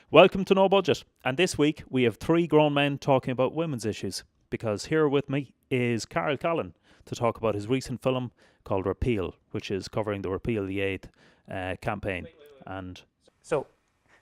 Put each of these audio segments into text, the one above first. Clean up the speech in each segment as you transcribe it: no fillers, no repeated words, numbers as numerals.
Welcome to No Budget. And this week we have three grown men talking about women's issues. Because here with me is Carl Collin to talk about his recent film called Repeal, which is covering the Repeal the 8th campaign. And So,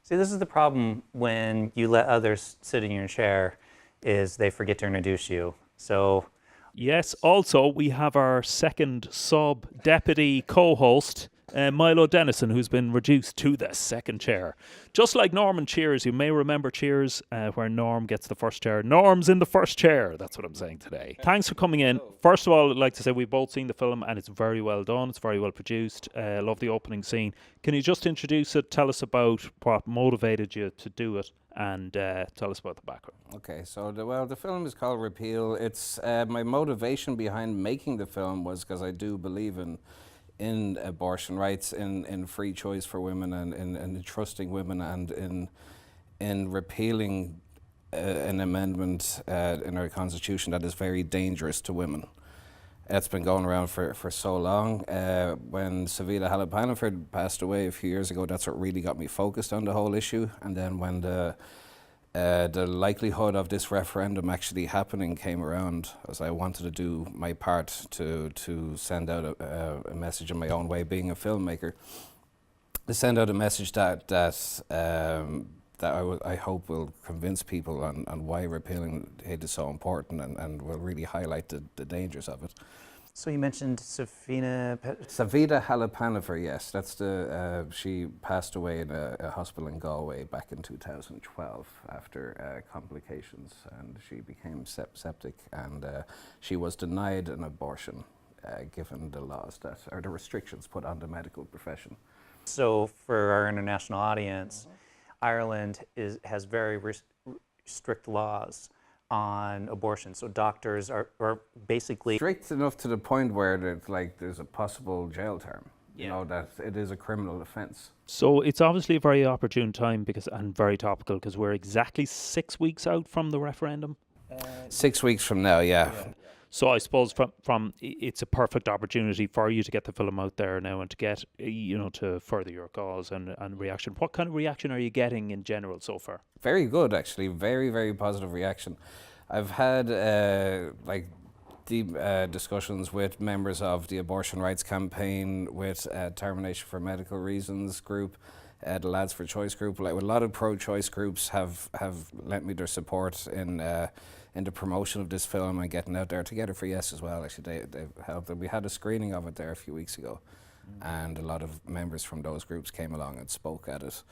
see, this is the problem when you let others sit in your chair, is they forget to introduce you. So, yes, also we have our second sub-deputy co-host, Milo Dennison, who's been reduced to the second chair. Just like Norm and Cheers, you may remember Cheers, where Norm gets the first chair. Norm's in the first chair, that's what I'm saying today. Thanks for coming in. First of all, I'd like to say we've both seen the film and it's very well done, it's very well produced. Love the opening scene. Can you just introduce it, tell us about what motivated you to do it, and tell us about the background? Okay, so the film is called Repeal. It's my motivation behind making the film was because I do believe in abortion rights, in free choice for women, and in trusting women, and in repealing an amendment in our constitution that is very dangerous to women. It's been going around for so long. When Savita Halapanaford passed away a few years ago, that's what really got me focused on the whole issue. And then when the likelihood of this referendum actually happening came around, as I wanted to do my part to send out a message in my own way, being a filmmaker, to send out a message that I hope will convince people on why repealing it is so important, and will really highlight the dangers of it. so you mentioned Savita Halapanaford, yes, that's she passed away in a hospital in Galway back in 2012 after complications, and she became septic, and she was denied an abortion given the laws or the restrictions put on the medical profession. So, for our international audience, Ireland has very strict laws on abortion. So doctors are basically Strict enough to the point where there's a possible jail term. You know, that it is a criminal offence. So it's obviously a very opportune time and very topical because we're exactly 6 weeks out from the referendum. 6 weeks from now, yeah. So I suppose from it's a perfect opportunity for you to get the film out there now and to get to further your cause and reaction. What kind of reaction are you getting in general so far? Very good, actually. Very, very positive reaction. I've had deep discussions with members of the abortion rights campaign, with Termination for Medical Reasons group, the Lads for Choice group. Like, a lot of pro-choice groups have lent me their support in the promotion of this film and getting out there. Together for Yes as well, actually, they've helped. We had a screening of it there a few weeks ago, and a lot of members from those groups came along and spoke at it.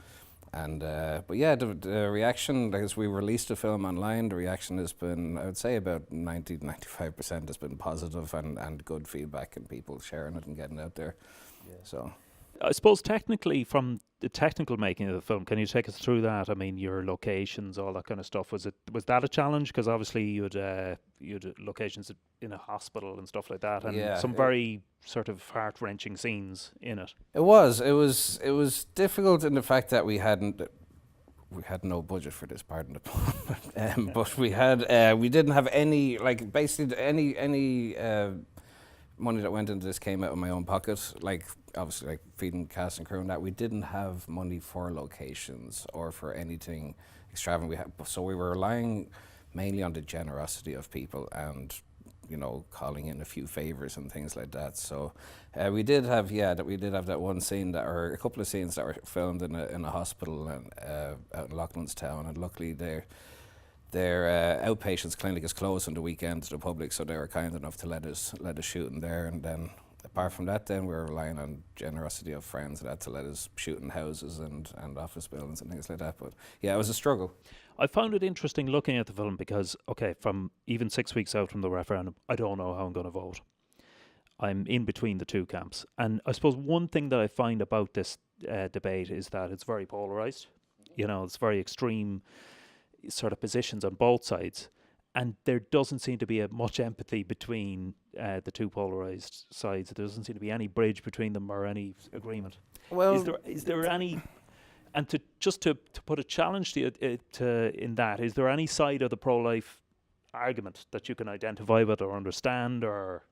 And but yeah, the reaction, as we released the film online, the reaction has been, I would say, about 90-95% has been positive, and good feedback, and people sharing it and getting out there. Yeah. So I suppose technically, from the technical making of the film, can you take us through that? I mean, your locations, all that kind of stuff. Was that a challenge? Because obviously you had locations in a hospital and stuff like that, and some very sort of heart-wrenching scenes in it. It was difficult in the fact that we had no budget for this part of the plan, but we didn't have any, basically any money that went into this came out of my own pocket, obviously feeding cast and crew and that. We didn't have money for locations or for anything extravagant. So we were relying mainly on the generosity of people and calling in a few favors and things like that. So we did have that one scene or a couple of scenes that were filmed in a hospital out in Loughlinstown, and luckily their outpatients clinic is closed on the weekend to the public, so they were kind enough to let us shoot in there. And then apart from that, then we were relying on generosity of friends that to let us shoot in houses and office buildings and things like that. But yeah, it was a struggle. I found it interesting looking at the film because, from even 6 weeks out from the referendum, I don't know how I'm going to vote. I'm in between the two camps. And I suppose one thing that I find about this debate is that it's very polarised. It's very extreme sort of positions on both sides. And there doesn't seem to be much empathy between the two polarised sides. There doesn't seem to be any bridge between them or any agreement. Well, is there any... And to put a challenge in that, is there any side of the pro-life argument that you can identify with or understand or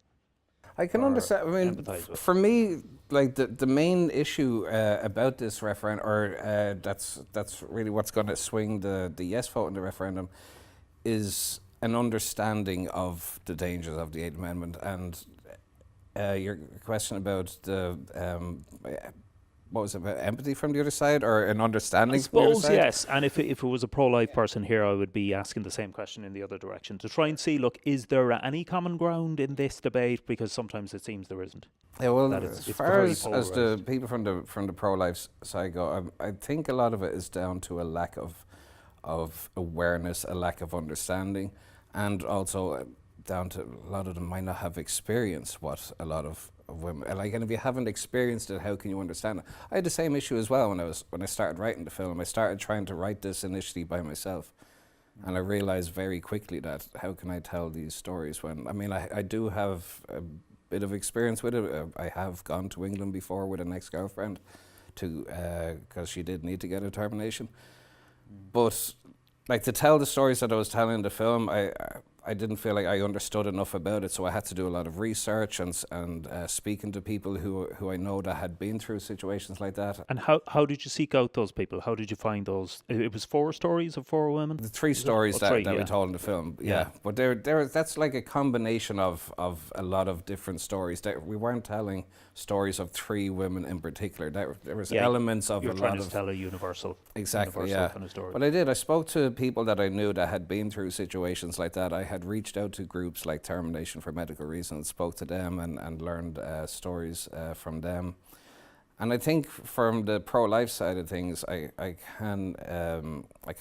I can understand. I mean, for me, like the main issue about this referendum, or that's really what's going to swing the yes vote in the referendum, is an understanding of the dangers of the Eighth Amendment. And your question about the what was it, about empathy from the other side, or an understanding I from the other suppose, side? yes. And if it was a pro-life person here, I would be asking the same question in the other direction to try and see, look, is there any common ground in this debate? Because sometimes it seems there isn't. Yeah, well, That as it's far very as the polarised. people from the pro-life side go, I think a lot of it is down to a lack of awareness, a lack of understanding, and also down to a lot of them might not have experienced what a lot of women like. And if you haven't experienced it, how can you understand it? I had the same issue as well when I started writing the film. I started trying to write this initially by myself, and I realized very quickly that how can I tell these stories when, I mean, I do have a bit of experience with it. I have gone to England before with an ex-girlfriend because she did need to get a termination. But like, to tell the stories that I was telling in the film, I didn't feel like I understood enough about it, so I had to do a lot of research and speaking to people who I know that had been through situations like that. And how did you seek out those people? How did you find those? It was 4 stories of 4 women? The 3 Is it? stories Oh, that, 3, that we yeah. told in the film, Yeah. yeah. But that's like a combination of a lot of different stories. We weren't telling stories of 3 women in particular. There was Yeah, elements of You're a trying lot to of... tell a universal Exactly, yeah. kind of story. But I spoke to people that I knew that had been through situations like that. I had reached out to groups like Termination for Medical Reasons, spoke to them and learned stories from them. And I think from the pro-life side of things, I can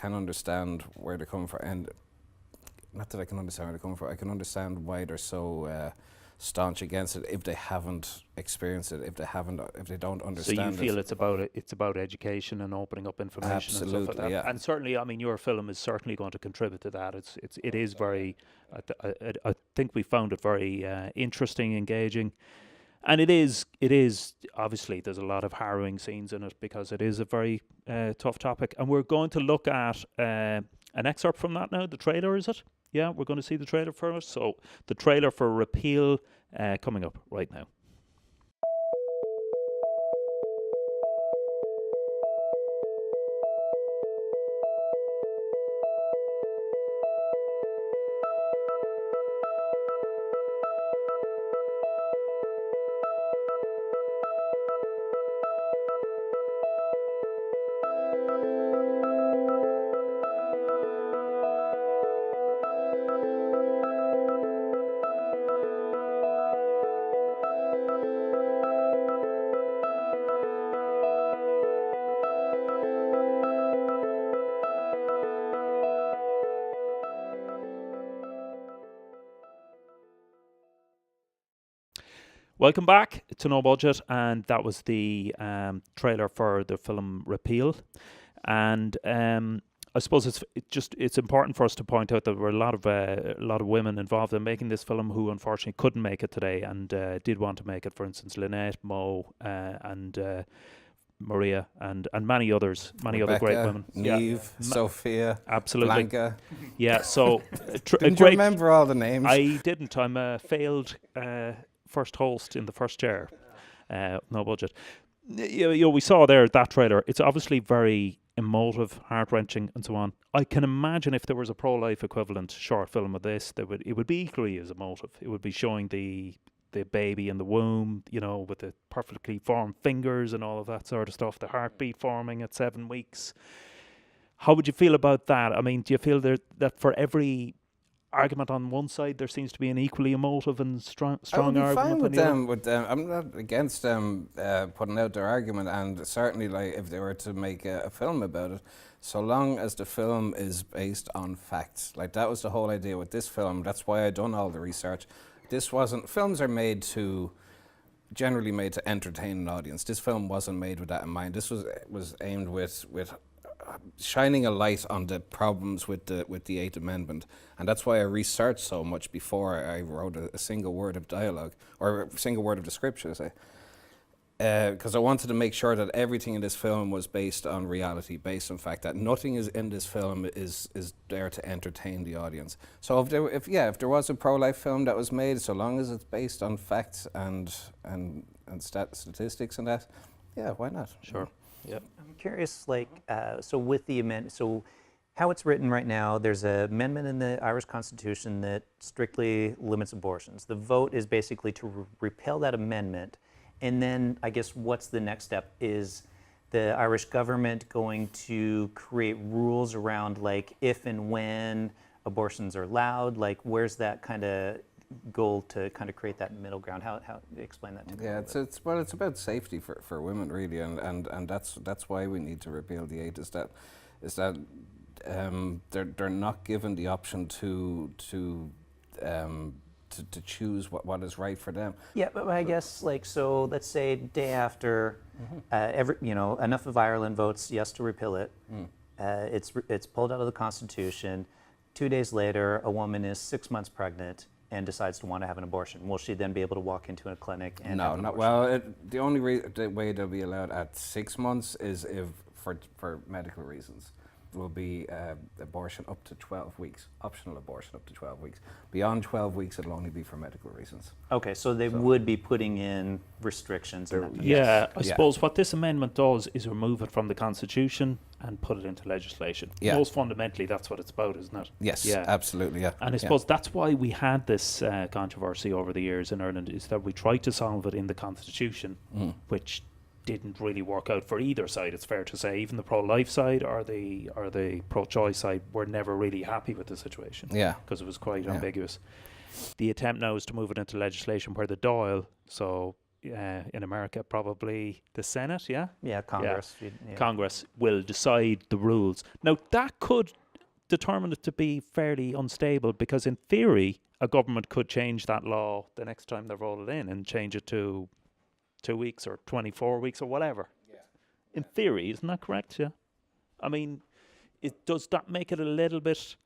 understand where they're coming from. And not that I can understand where they're coming from, I can understand why they're so staunch against it if they haven't experienced it, if they don't understand it. So you feel it's about education and opening up information and stuff like Absolutely, that. yeah. And certainly, I mean, your film is certainly going to contribute to that. It is very. I think we found it very interesting, engaging, and it is obviously there's a lot of harrowing scenes in it because it is a very tough topic. And we're going to look at an excerpt from that now. The trailer, is it? Yeah, we're going to see the trailer first. So the trailer for Repeal coming up right now. Welcome back to No Budget, and that was the trailer for the film Repeal. And I suppose it's important for us to point out that there were a lot of women involved in making this film who unfortunately couldn't make it today and did want to make it. For instance, Lynette, Mo, and Maria, and many others, many Rebecca, other great women. Neve, Sophia, Absolutely. Blanca. Yeah. So Didn't you remember all the names? I didn't. I'm a failed first host in the first chair. No Budget. We saw there that trailer. It's obviously very emotive, heart-wrenching, and so on. I can imagine if there was a pro-life equivalent short film of this, it would be equally as emotive. It would be showing the baby in the womb, with the perfectly formed fingers and all of that sort of stuff, the heartbeat forming at 7 weeks. How would you feel about that? I mean, do you feel that for every argument on one side, there seems to be an equally emotive and strong I would be argument fine on the other? with them. I'm not against them putting out their argument, and certainly, like, if they were to make a film about it, so long as the film is based on facts. Like, that was the whole idea with this film. That's why I done all the research. Films are generally made to entertain an audience. This film wasn't made with that in mind. This was aimed with shining a light on the problems with the Eighth Amendment, and that's why I researched so much before I wrote a single word of dialogue or a single word of description. because I wanted to make sure that everything in this film was based on reality, based on fact that nothing is in this film is there to entertain the audience. So if there was a pro-life film that was made, so long as it's based on facts and statistics and that, yeah, why not? Sure. Yep. I'm curious, like, so with the amendment, so how it's written right now, there's an amendment in the Irish Constitution that strictly limits abortions. The vote is basically to repeal that amendment, and then I guess what's the next step? Is the Irish government going to create rules around, like, if and when abortions are allowed? Like, where's that kind of goal to kind of create that middle ground? How explain that to me? Yeah, it's about safety for women, really, and that's why we need to repeal the 8, is that they're not given the option to choose what is right for them. Yeah, but I guess, like, so let's say day after, enough of Ireland votes yes to repeal it. It's pulled out of the Constitution. 2 days later, a woman is 6 months pregnant and decides to want to have an abortion. Will she then be able to walk into a clinic and have an abortion? Well, the only the way they'll be allowed at 6 months is if for medical reasons. Will be abortion up to 12 weeks, optional abortion up to 12 weeks. Beyond 12 weeks, it'll only be for medical reasons. Okay, so they would be putting in restrictions. Yeah, I suppose what this amendment does is remove it from the Constitution and put it into legislation. Yeah. Most fundamentally, that's what it's about, isn't it? Yes, Yeah. absolutely, yeah. And I suppose that's why we had this controversy over the years in Ireland, is that we tried to solve it in the Constitution, which didn't really work out for either side, it's fair to say. Even the pro-life side or the pro-choice side were never really happy with the situation. Yeah. Because it was quite ambiguous. The attempt now is to move it into legislation where the Dáil, so in America probably the Senate, Yeah, Congress. Yeah. Congress will decide the rules. Now that could determine it to be fairly unstable, because in theory a government could change that law the next time they roll it in and change it to 2 weeks or 24 weeks or whatever. Yeah. In theory, isn't that correct? Yeah. I mean, does that make it a little bit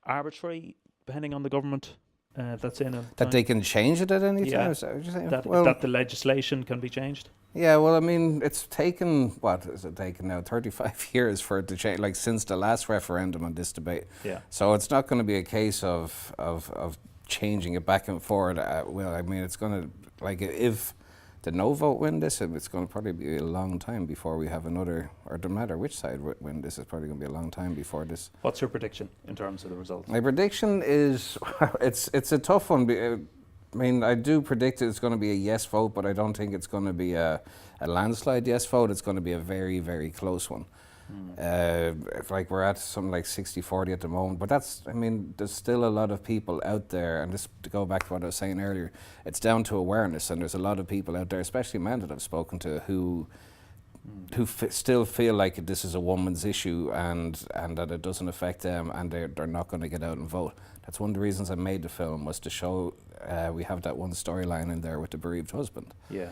arbitrary, depending on the government that's in it? That they can change it at any time? Is that what you're saying? That the legislation can be changed? Yeah, well, I mean, it's taken, what is it taken now, 35 years for it to change, like since the last referendum on this debate. Yeah. So it's not going to be a case of changing it back and forward. Well, I mean, it's going to, like, if the no vote win this, it's going to probably be a long time before we have another, or no matter which side win this, it's probably going to be a long time before this. What's your prediction in terms of the results? My prediction is, it's a tough one. I mean, I do predict it's going to be a yes vote, but I don't think it's going to be a landslide yes vote. It's going to be a very, very close one. Like we're at something like 60-40 at the moment, but that's, I mean, there's still a lot of people out there, and this, to go back to what I was saying earlier, it's down to awareness, and there's a lot of people out there, especially men that I've spoken to, who still feel like this is a woman's issue and that it doesn't affect them, and they're not going to get out and vote. That's one of the reasons I made the film, was to show, we have that one storyline in there with the bereaved husband. Yeah.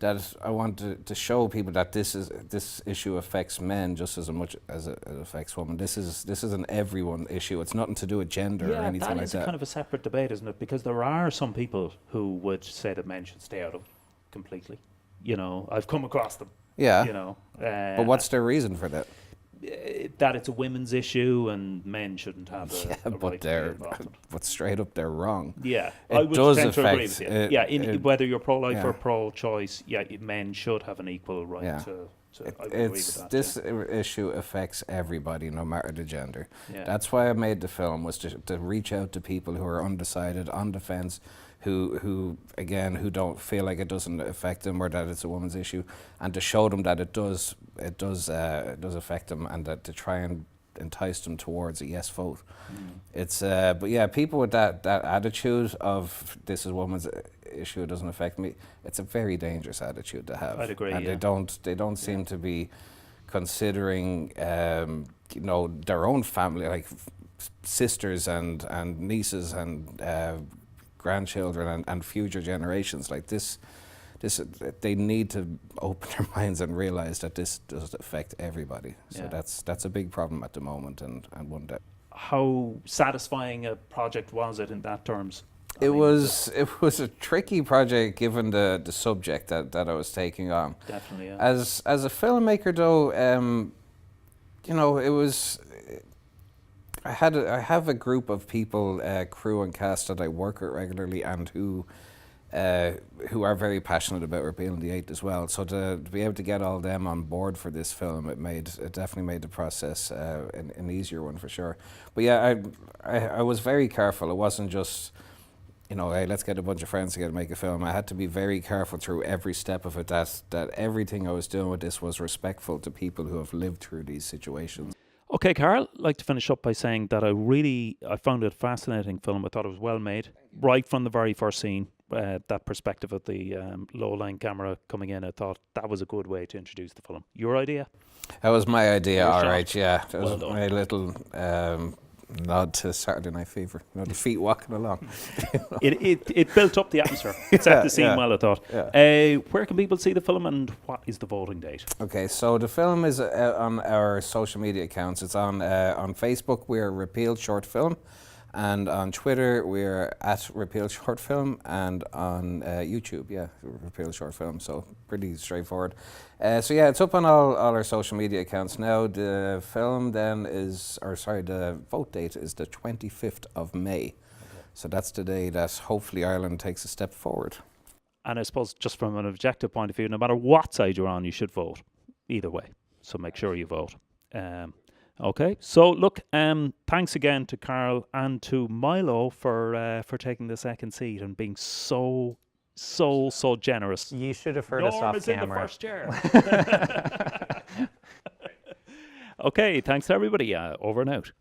That I want to show people that this issue affects men just as much as it affects women. This is an everyone issue. It's nothing to do with gender or anything like that. Yeah, that is kind of a separate debate, isn't it? Because there are some people who would say that men should stay out of it completely. You know, I've come across them. Yeah. You know, but what's their reason for that? That it's a women's issue and men shouldn't have a right to be involved. But straight up, they're wrong. Yeah, I would tend to agree with you. Whether you're pro-life or pro-choice, men should have an equal right to. I would agree with that. This issue affects everybody, no matter the gender. Yeah. That's why I made the film, was to reach out to people who are undecided, on the fence, who don't feel like it doesn't affect them, or that it's a woman's issue, and to show them that it does affect them, and that to try and entice them towards a yes vote. It's but yeah, people with that attitude of this is a woman's issue, it doesn't affect me, it's a very dangerous attitude to have. I'd agree. And they don't seem to be considering their own family, like sisters and nieces and grandchildren and future generations. Like this, they need to open their minds and realize that this does affect everybody. So that's a big problem at the moment, and one that. How satisfying a project was it in that terms It was a tricky project given the subject that I was taking on. Definitely, yeah. As a filmmaker, though, you know, it was. I have a group of people, crew and cast that I work with regularly, and who are very passionate about repealing the 8 as well. So to be able to get all them on board for this film, it definitely made the process an easier one for sure. But yeah, I was very careful. It wasn't just, you know, hey, let's get a bunch of friends together to make a film. I had to be very careful through every step of it that everything I was doing with this was respectful to people who have lived through these situations. Okay, Carl, I'd like to finish up by saying that I found it a fascinating film. I thought it was well made, right from the very first scene. That perspective of the low-line camera coming in, I thought that was a good way to introduce the film. Your idea? That was my idea, Your all shot. right, yeah. That was Well done. my little nod to Saturday Night Fever. You know, the feet walking along. It built up the atmosphere. It set the scene yeah, well, I thought. yeah. Where can people see the film, and what is the voting date? Okay, so the film is on our social media accounts. It's on Facebook, we're Repeal Short Film, and on Twitter, we're at Repeal Short Film, and on YouTube, yeah, Repeal Short Film, so pretty straightforward. So yeah, it's up on all our social media accounts now. The film then the vote date is the 25th of May. Okay. So that's the day that hopefully Ireland takes a step forward. And I suppose just from an objective point of view, no matter what side you're on, you should vote either way. So make sure you vote. Okay. So look, thanks again to Carl and to Milo for taking the second seat and being so generous. You should have heard us Norm off is in the camera. first chair. Okay. Thanks to everybody. Over and out.